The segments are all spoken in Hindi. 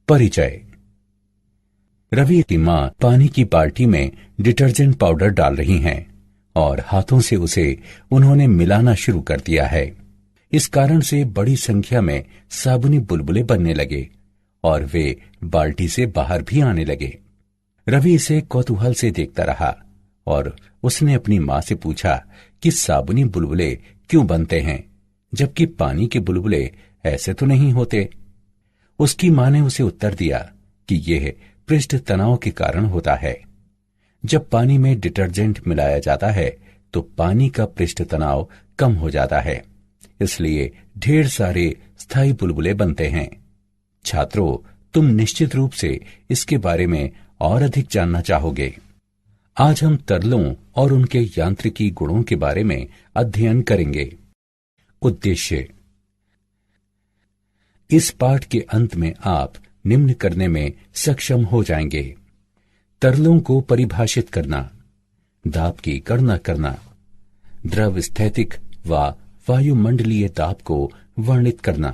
परिचय। रवि की मां पानी की बाल्टी में डिटर्जेंट पाउडर डाल रही हैं और हाथों से उसे उन्होंने मिलाना शुरू कर दिया है। इस कारण से बड़ी संख्या में साबुनी बुलबुले बनने लगे और वे बाल्टी से बाहर भी आने लगे। रवि इसे कौतूहल से देखता रहा और उसने अपनी मां से पूछा कि साबुनी बुलबुले क्यों बनते हैं, जबकि पानी के बुलबुले ऐसे तो नहीं होते। उसकी मां ने उसे उत्तर दिया कि यह पृष्ठ तनाव के कारण होता है। जब पानी में डिटर्जेंट मिलाया जाता है तो पानी का पृष्ठ तनाव कम हो जाता है, इसलिए ढेर सारे स्थायी बुलबुले बनते हैं। छात्रों, तुम निश्चित रूप से इसके बारे में और अधिक जानना चाहोगे। आज हम तरलों और उनके यांत्रिकी गुणों के बारे में अध्ययन करेंगे। उद्देश्य। इस पाठ के अंत में आप निम्न करने में सक्षम हो जाएंगे: तरलों को परिभाषित करना, दाब की गणना करना, द्रव स्थैतिक व वायुमंडलीय दाब को वर्णित करना,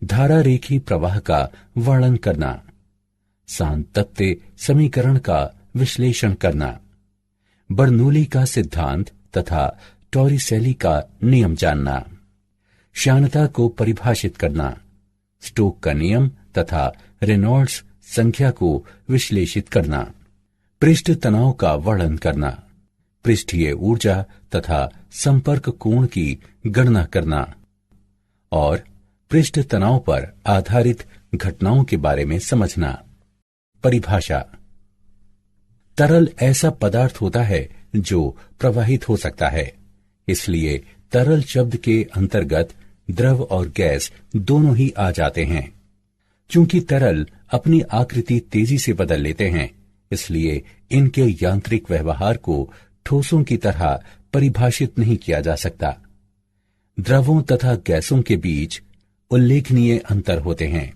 धारा रेखी प्रवाह का वर्णन करना, सांतत्य समीकरण का विश्लेषण करना, बर्नौली का सिद्धांत तथा टॉरिसेली का नियम जानना, श्यानता को परिभाषित करना, स्टोक का नियम तथा रेनॉल्ड्स संख्या को विश्लेषित करना, पृष्ठ तनाव का वर्णन करना, पृष्ठीय ऊर्जा तथा संपर्क कोण की गणना करना और पृष्ठ तनाव पर आधारित घटनाओं के बारे में समझना। परिभाषा। तरल ऐसा पदार्थ होता है जो प्रवाहित हो सकता है, इसलिए तरल शब्द के अंतर्गत द्रव और गैस दोनों ही आ जाते हैं। चूंकि तरल अपनी आकृति तेजी से बदल लेते हैं, इसलिए इनके यांत्रिक व्यवहार को ठोसों की तरह परिभाषित नहीं किया जा सकता। द्रवों तथा गैसों के बीच उल्लेखनीय अंतर होते हैं।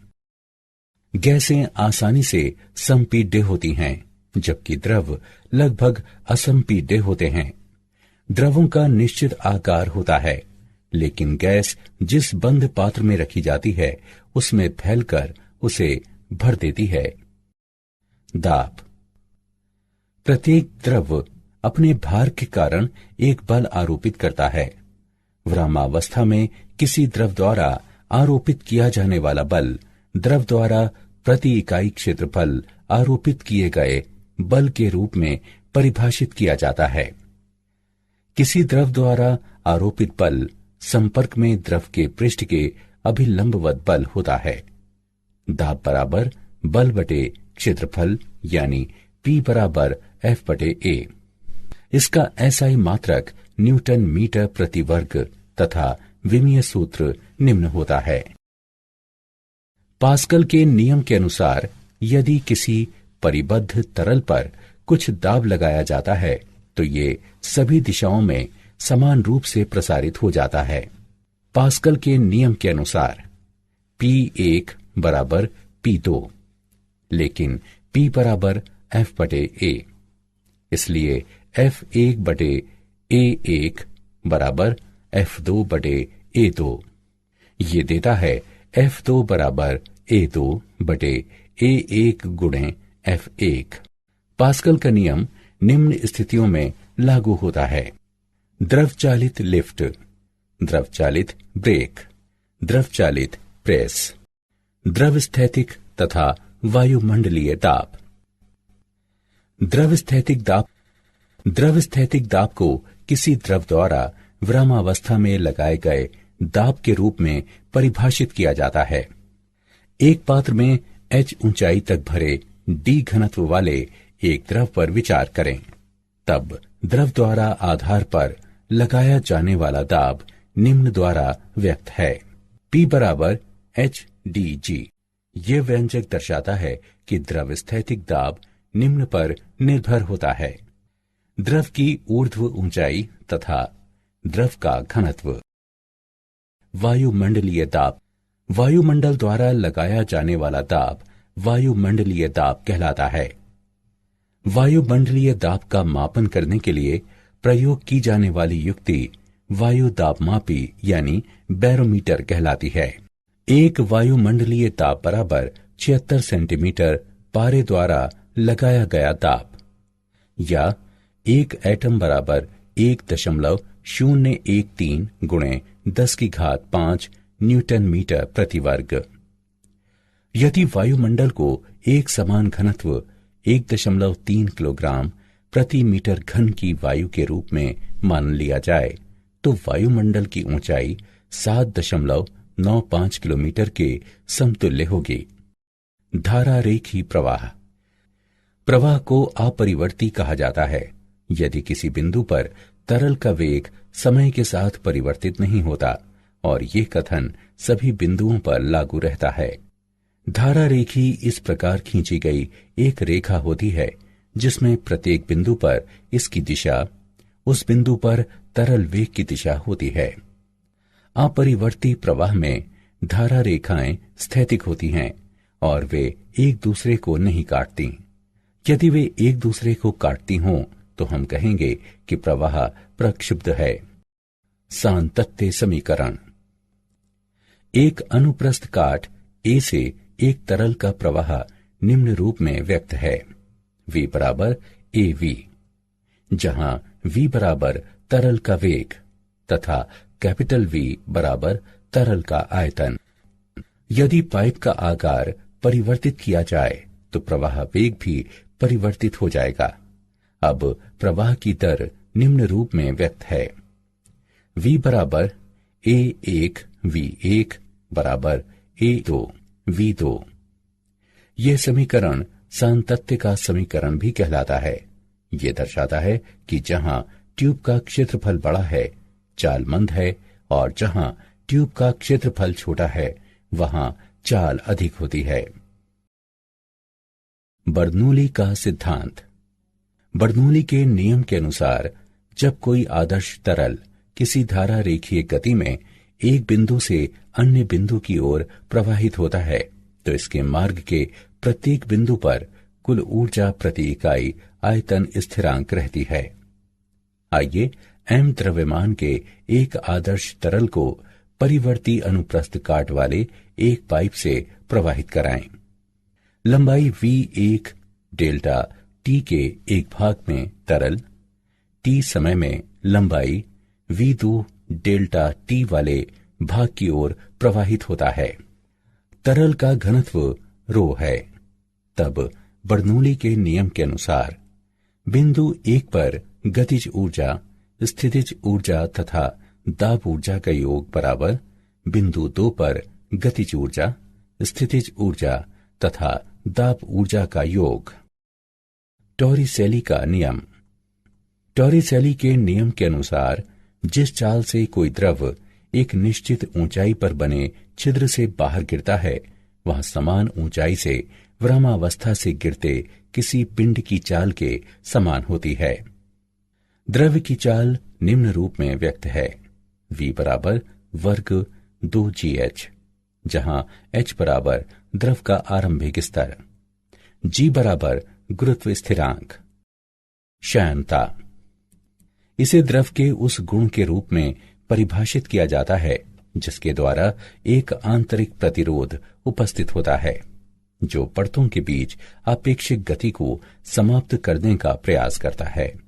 गैसें आसानी से संपीड्य होती हैं, जबकि द्रव लगभग असंपीड्य होते हैं। द्रवों का निश्चित आकार होता है, लेकिन गैस जिस बंद पात्र में रखी जाती है उसमें फैलकर उसे भर देती है। दाब। प्रत्येक द्रव अपने भार के कारण एक बल आरोपित करता है। विरामावस्था में किसी द्रव द्वारा आरोपित किया जाने वाला बल द्रव द्वारा प्रति इकाई क्षेत्रफल आरोपित किए गए बल के रूप में परिभाषित किया जाता है। किसी द्रव द्वारा आरोपित बल संपर्क में द्रव के पृष्ठ के अभिलंबवत बल होता है। दाब बराबर बल बटे क्षेत्रफल यानी P बराबर F बटे A। इसका SI मात्रक न्यूटन मीटर प्रति वर्ग तथा विमीय सूत्र निम्न होता है। पास्कल के नियम के अनुसार यदि किसी परिबद्ध तरल पर कुछ दाब लगाया जाता है तो ये सभी दिशाओं में समान रूप से प्रसारित हो जाता है। पास्कल के नियम के अनुसार P1 बराबर P2, लेकिन P बराबर F बटे A, इसलिए F1 बटे A1 बराबर F2 बटे A2। ये देता है F2 बराबर A2 बटे A1 गुणे F1। पास्कल का नियम निम्न स्थितियों में लागू होता है: द्रव चालित लिफ्ट, द्रव चालित ब्रेक, द्रव चालित प्रेस, द्रव स्थैतिक तथा वायुमंडलीय दाब। द्रव स्थैतिक दाब को किसी द्रव द्वारा विरामावस्था में लगाए गए दाब के रूप में परिभाषित किया जाता है। एक पात्र में H ऊंचाई तक भरे D घनत्व वाले एक द्रव पर विचार करें। तब द्रव द्वारा आधार पर लगाया जाने वाला दाब निम्न द्वारा व्यक्त है: P बराबर HDG। यह व्यंजक दर्शाता है कि द्रव स्थैतिक दाब निम्न पर निर्भर होता है: द्रव की ऊर्ध्व ऊंचाई तथा द्रव का घनत्व। वायुमंडलीय दाब। वायुमंडल द्वारा लगाया जाने वाला दाब वायुमंडलीय दाब कहलाता है। वायुमंडलीय दाब का मापन करने के लिए प्रयोग की जाने वाली युक्ति वायु दाबमापी यानी बैरोमीटर कहलाती है। एक वायुमंडलीय दाब बराबर 76 सेंटीमीटर पारे द्वारा लगाया गया दाब, या एक एटम बराबर 1.013 गुणे 10⁵ न्यूटन मीटर प्रति वर्ग। यदि वायुमंडल को एक समान घनत्व 1.3 किलोग्राम प्रति मीटर घन की वायु के रूप में मान लिया जाए तो वायुमंडल की ऊंचाई 7.95 किलोमीटर के समतुल्य होगी। धारा रेखी प्रवाह। प्रवाह को अपरिवर्ती कहा जाता है यदि किसी बिंदु पर तरल का वेग समय के साथ परिवर्तित नहीं होता, और ये कथन सभी बिंदुओं पर लागू रहता है। धारा रेखी इस प्रकार खींची गई एक रेखा होती है जिसमें प्रत्येक बिंदु पर इसकी दिशा उस बिंदु पर तरल वेग की दिशा होती है। अपरिवर्ती प्रवाह में धारा रेखाएं स्थैतिक होती हैं और वे एक दूसरे को नहीं काटती। यदि वे एक दूसरे को काटती हों तो हम कहेंगे कि प्रवाह प्रक्षुब्ध है। सांतत्य समीकरण। एक अनुप्रस्थ काट ए से एक तरल का प्रवाह निम्न रूप में व्यक्त है। V बराबर AV, जहां V बराबर तरल का वेग तथा कैपिटल V बराबर तरल का आयतन। यदि पाइप का आकार परिवर्तित किया जाए तो प्रवाह वेग भी परिवर्तित हो जाएगा। अब प्रवाह की दर निम्न रूप में व्यक्त है। V बराबर A1 V1 बराबर A2 V2। यह समीकरण सांतत्य का समीकरण भी कहलाता है। यह दर्शाता है कि जहां ट्यूब का क्षेत्रफल बड़ा है, चाल मंद है, और जहां ट्यूब का क्षेत्रफल छोटा है, वहां चाल अधिक होती है। बर्नौली का सिद्धांत। बर्नौली के नियम के अनुसार जब कोई आदर्श तरल किसी धारा रेखीय गति में एक बिंदु से अन्य बिंदु की ओर प्रवाहित होता है तो इसके मार्ग के प्रत्येक बिंदु पर कुल ऊर्जा प्रति इकाई आयतन स्थिरांक रहती है। आइए m द्रव्यमान के एक आदर्श तरल को परिवर्ती अनुप्रस्थ काट वाले एक पाइप से प्रवाहित कराएं। लंबाई V1 डेल्टा T के एक भाग में तरल T समय में लंबाई V2 डेल्टा T वाले भाग की ओर प्रवाहित होता है। तरल का घनत्व रो है। तब बर्नौली के नियम के अनुसार बिंदु 1 पर गतिज ऊर्जा, स्थितिज ऊर्जा तथा दाब ऊर्जा का योग बराबर बिंदु 2 पर गतिज ऊर्जा, स्थितिज ऊर्जा तथा दाब ऊर्जा का योग। टॉरिसेली का नियम। टॉरिसेली के नियम के अनुसार जिस चाल से कोई द्रव एक निश्चित ऊंचाई पर बने छिद्र से बाहर गिरता है वह समान ऊंचाई से विरामावस्था से गिरते किसी पिंड की चाल के समान होती है। द्रव्य की चाल निम्न रूप में व्यक्त है। V बराबर वर्ग 2gh, जहां h बराबर द्रव का आरंभिक स्तर, g बराबर गुरुत्व स्थिरांक। श्यानता। इसे द्रव के उस गुण के रूप में परिभाषित किया जाता है जिसके द्वारा एक आंतरिक प्रतिरोध उपस्थित होता है जो परतों के बीच अपेक्षित गति को समाप्त करने का प्रयास करता है।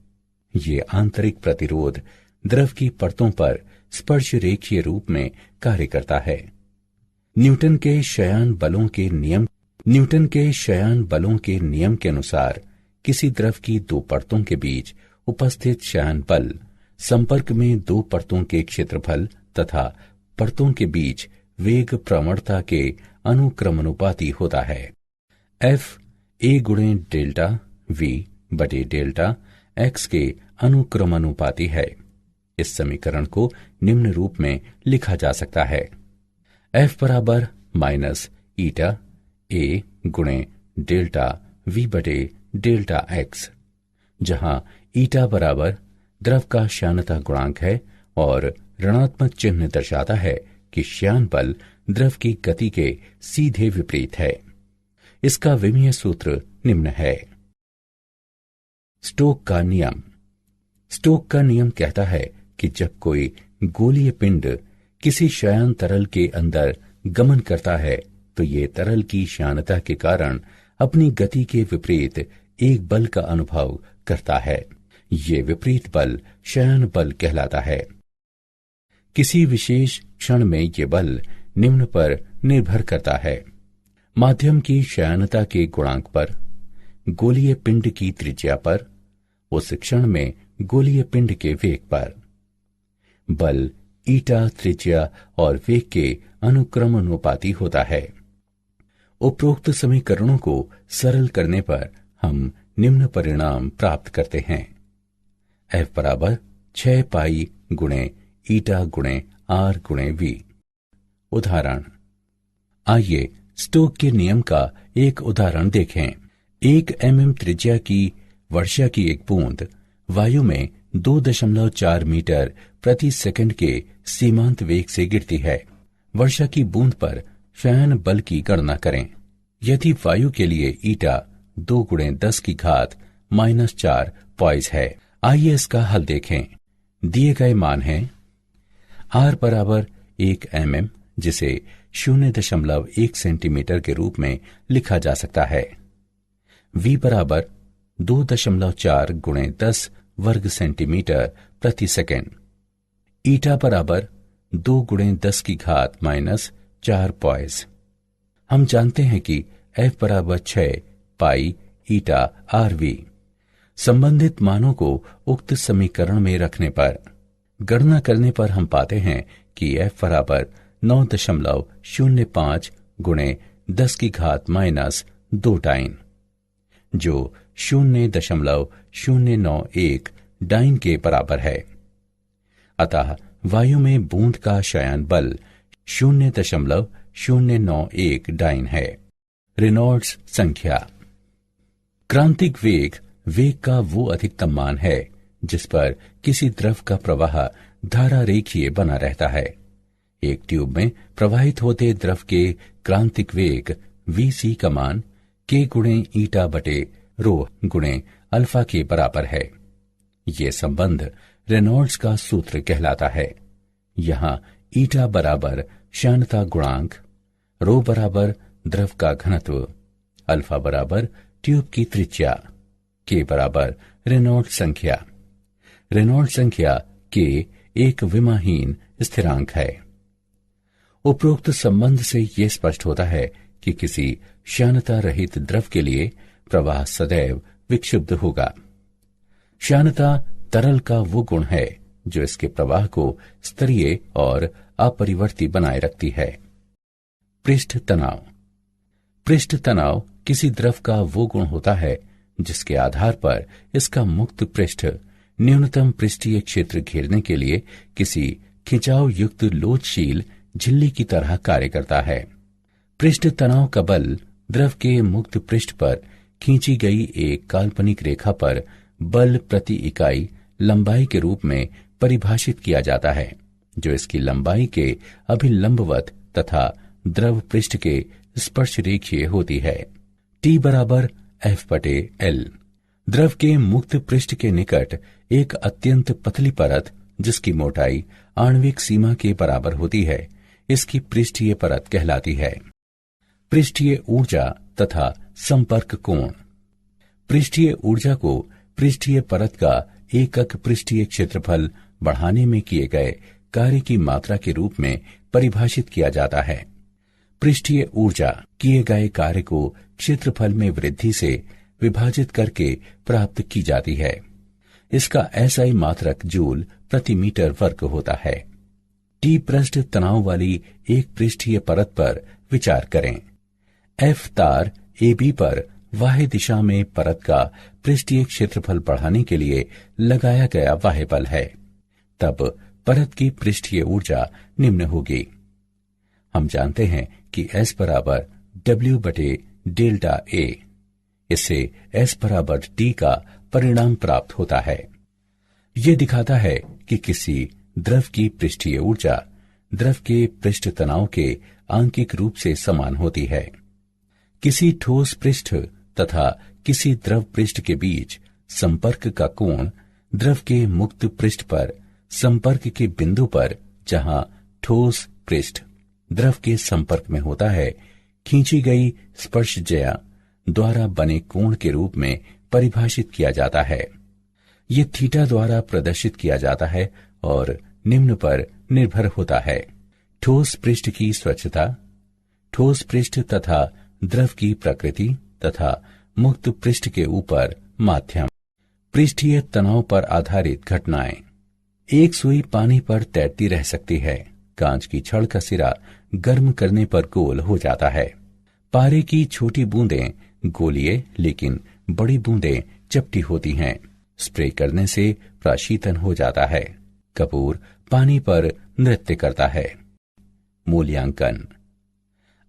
ये आंतरिक प्रतिरोध द्रव की परतों पर स्पर्श रेखीय रूप में कार्य करता है। न्यूटन के शयान बलों के नियम के अनुसार किसी द्रव की दो परतों के बीच उपस्थित शयान बल संपर्क में दो परतों के क्षेत्रफल तथा परतों के बीच वेग प्रवणता के अनुक्रमानुपाती होता है। F a गुणे डेल्टा V बटे डेल्टा x के अनुक्रमानुपाती है। इस समीकरण को निम्न रूप में लिखा जा सकता है। F बराबर माइनस ईटा a गुणे डेल्टा V बटे डेल्टा x, जहां ईटा बराबर द्रव का श्यानता गुणांक है और ऋणात्मक चिन्ह दर्शाता है कि श्यान बल द्रव की गति के सीधे विपरीत है। इसका विमीय सूत्र निम्न है। स्टोक का नियम। स्टोक का नियम कहता है कि जब कोई गोलीय पिंड किसी शयान तरल के अंदर गमन करता है तो ये तरल की श्यानता के कारण अपनी गति के विपरीत एक बल का अनुभव करता है। ये विपरीत बल शयन बल कहलाता है। किसी विशेष क्षण में ये बल निम्न पर निर्भर करता है: माध्यम की शयनता के गुणांक पर, गोलीय पिंड की त्रिज्या पर, उस क्षण में गोलीय पिंड के वेग पर। बल ईटा त्रिज्या और वेग के अनुक्रमानुपाती होता है। उपरोक्त समीकरणों को सरल करने पर हम निम्न परिणाम प्राप्त करते हैं: F बराबर 6 पाई गुणे ईटा गुणे R गुणे V। उदाहरण: आइए स्टोक के नियम का एक उदाहरण देखें। 1 mm त्रिज्या की वर्षा की एक बूंद वायु में 2.4 मीटर प्रति सेकंड के सीमांत वेग से गिरती है। वर्षा की बूंद पर शयन बल की गणना करें। यदि वायु के लिए ईटा 2 गुणे 10 की घात -4 पॉइज है। आइए इसका हल देखें। दिए गए मान हैं: R बराबर 1 mm, जिसे 0.1 सेंटीमीटर के रूप में लिखा जा सकता है। V बराबर 2.4 गुणे 10 वर्ग सेंटीमीटर प्रति सेकंड। ईटा बराबर 2 गुणे 10 की घात -4 पॉइज। हम जानते हैं कि F बराबर 6 पाई ईटा RV। संबंधित मानों को उक्त समीकरण में रखने पर गणना करने पर हम पाते हैं कि F बराबर 9.05 गुणे 10 की घात -2 डाइन, जो 0.091 डाइन के बराबर है। अतः वायु में बूंद का शयन बल 0.091 डाइन है। रेनॉल्ड्स संख्या। क्रांतिक वेग का वो अधिकतम मान है जिस पर किसी द्रव का प्रवाह धारा रेखीय बना रहता है। एक ट्यूब में प्रवाहित होते द्रव के क्रांतिक वेग Vc का मान K गुणे ईटा बटे रो गुणे अल्फा के बराबर है। ये संबंध रेनॉल्ड्स का सूत्र कहलाता है। यहाँ ईटा बराबर श्यानता गुणांक, रो बराबर द्रव का घनत्व, अल्फा बराबर ट्यूब की त्रिज्या, K बराबर रेनॉल्ड्स संख्या। रेनॉल्ड्स संख्या K एक विमाहीन स्थिरांक है। उपरोक्त संबंध से यह स्पष्ट होता है कि किसी श्यानता रहित द्रव के लिए प्रवाह सदैव विक्षुब्ध होगा। श्यानता तरल का वो गुण है जो इसके प्रवाह को स्तरीय और अपरिवर्ती बनाए रखती है। पृष्ठ तनाव। पृष्ठ तनाव किसी द्रव का वो गुण होता है जिसके आधार पर इसका मुक्त पृष्ठ न्यूनतम पृष्ठीय क्षेत्र घेरने के लिए किसी खिंचाव युक्त लोचशील झिल्ली की तरह कार्य करता है। पृष्ठ तनाव का बल द्रव के मुक्त पृष्ठ पर खींची गई एक काल्पनिक रेखा पर बल प्रति इकाई लंबाई के रूप में परिभाषित किया जाता है, जो इसकी लंबाई के अभिलंबवत तथा द्रव पृष्ठ के स्पर्श रेखीय होती है। T बराबर F/L। द्रव के मुक्त पृष्ठ के निकट एक अत्यंत पतली परत जिसकी मोटाई आणविक सीमा के बराबर होती है, इसकी पृष्ठीय परत कहलाती है। पृष्ठीय ऊर्जा तथा संपर्क कोण। पृष्ठीय ऊर्जा को पृष्ठीय परत का एकक पृष्ठीय क्षेत्रफल बढ़ाने में किए गए कार्य की मात्रा के रूप में परिभाषित किया जाता है। पृष्ठीय ऊर्जा किए गए कार्य को क्षेत्रफल में वृद्धि से विभाजित करके प्राप्त की जाती है। इसका SI मात्रक जूल प्रति मीटर वर्ग होता है। T पृष्ठ तनाव वाली एक पृष्ठीय परत पर विचार करें। F तार AB पर बाह्य दिशा में परत का पृष्ठीय क्षेत्रफल बढ़ाने के लिए लगाया गया बाह्य बल है। तब परत की पृष्ठीय ऊर्जा निम्न होगी। हम जानते हैं कि S बराबर W बटे डेल्टा A। इससे S बराबर T का परिणाम प्राप्त होता है। ये दिखाता है कि किसी द्रव की पृष्ठीय ऊर्जा द्रव के पृष्ठ तनाव के आंकिक रूप से समान होती है। किसी ठोस पृष्ठ तथा किसी द्रव पृष्ठ के बीच संपर्क का कोण द्रव के मुक्त पृष्ठ पर संपर्क के बिंदु पर जहां ठोस पृष्ठ द्रव के संपर्क में होता है खींची गई स्पर्शज्या द्वारा बने कोण के रूप में परिभाषित किया जाता है। ये थीटा द्वारा प्रदर्शित किया जाता है और निम्न पर निर्भर होता है: ठोस पृष्ठ की स्वच्छता, ठोस पृष्ठ तथा द्रव की प्रकृति तथा मुक्त पृष्ठ के ऊपर माध्यम। पृष्ठीय तनाव पर आधारित घटनाएं। एक सुई पानी पर तैरती रह सकती है। कांच की छड़ का सिरा गर्म करने पर गोल हो जाता है। पारे की छोटी बूंदें गोलीय लेकिन बड़ी बूंदें चपटी होती हैं। स्प्रे करने से प्रशीतन हो जाता है। कपूर पानी पर नृत्य करता है। मूल्यांकन।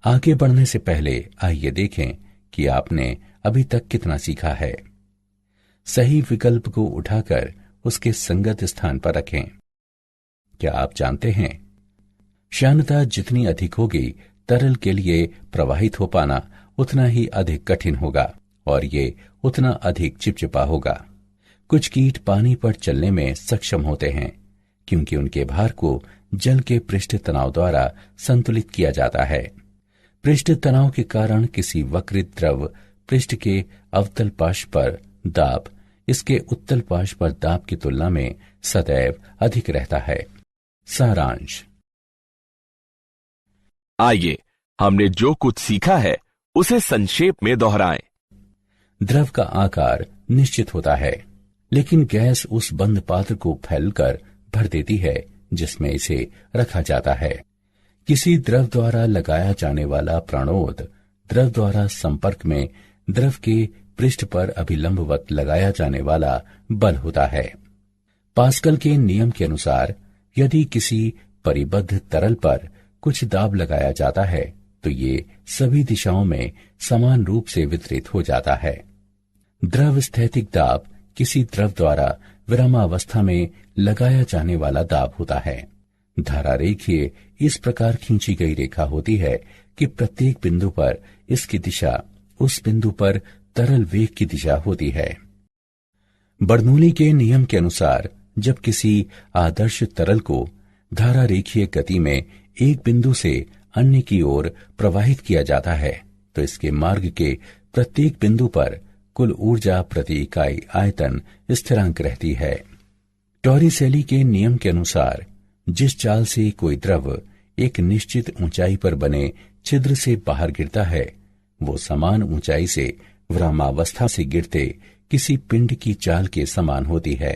आगे बढ़ने से पहले आइए देखें कि आपने अभी तक कितना सीखा है। सही विकल्प को उठाकर उसके संगत स्थान पर रखें। क्या आप जानते हैं, श्यानता जितनी अधिक होगी, तरल के लिए प्रवाहित हो पाना उतना ही अधिक कठिन होगा और ये उतना अधिक चिपचिपा होगा। कुछ कीट पानी पर चलने में सक्षम होते हैं क्योंकि उनके भार को जल के पृष्ठ तनाव द्वारा संतुलित किया जाता है। पृष्ठ तनाव के कारण किसी वक्रित द्रव पृष्ठ के अवतल पार्श्व पर दाब इसके उत्तल पार्श्व पर दाब की तुलना में सदैव अधिक रहता है। सारांश। आइए हमने जो कुछ सीखा है उसे संक्षेप में दोहराएं। द्रव का आकार निश्चित होता है, लेकिन गैस उस बंद पात्र को फैलकर भर देती है जिसमें इसे रखा जाता है। किसी द्रव द्वारा लगाया जाने वाला प्राणोद द्रव द्वारा संपर्क में द्रव के पृष्ठ पर अभिलंबवत लगाया जाने वाला बल होता है। पास्कल के नियम के अनुसार यदि किसी परिबद्ध तरल पर कुछ दाब लगाया जाता है तो ये सभी दिशाओं में समान रूप से वितरित हो जाता है। द्रव स्थैतिक दाब किसी द्रव द्वारा विरामावस्था में लगाया जाने वाला दाब होता है। धारा रेखीय इस प्रकार खींची गई रेखा होती है कि प्रत्येक बिंदु पर इसकी दिशा उस बिंदु पर तरल वेग की दिशा होती है। बर्नौली के नियम के अनुसार जब किसी आदर्श तरल को धारा रेखीय गति में एक बिंदु से अन्य की ओर प्रवाहित किया जाता है तो इसके मार्ग के प्रत्येक बिंदु पर कुल ऊर्जा प्रति इकाई आयतन स्थिरांक रहती है। टॉरिसेली के नियम के अनुसार जिस चाल से कोई द्रव एक निश्चित ऊंचाई पर बने छिद्र से बाहर गिरता है वो समान ऊंचाई से विरामावस्था से गिरते किसी पिंड की चाल के समान होती है।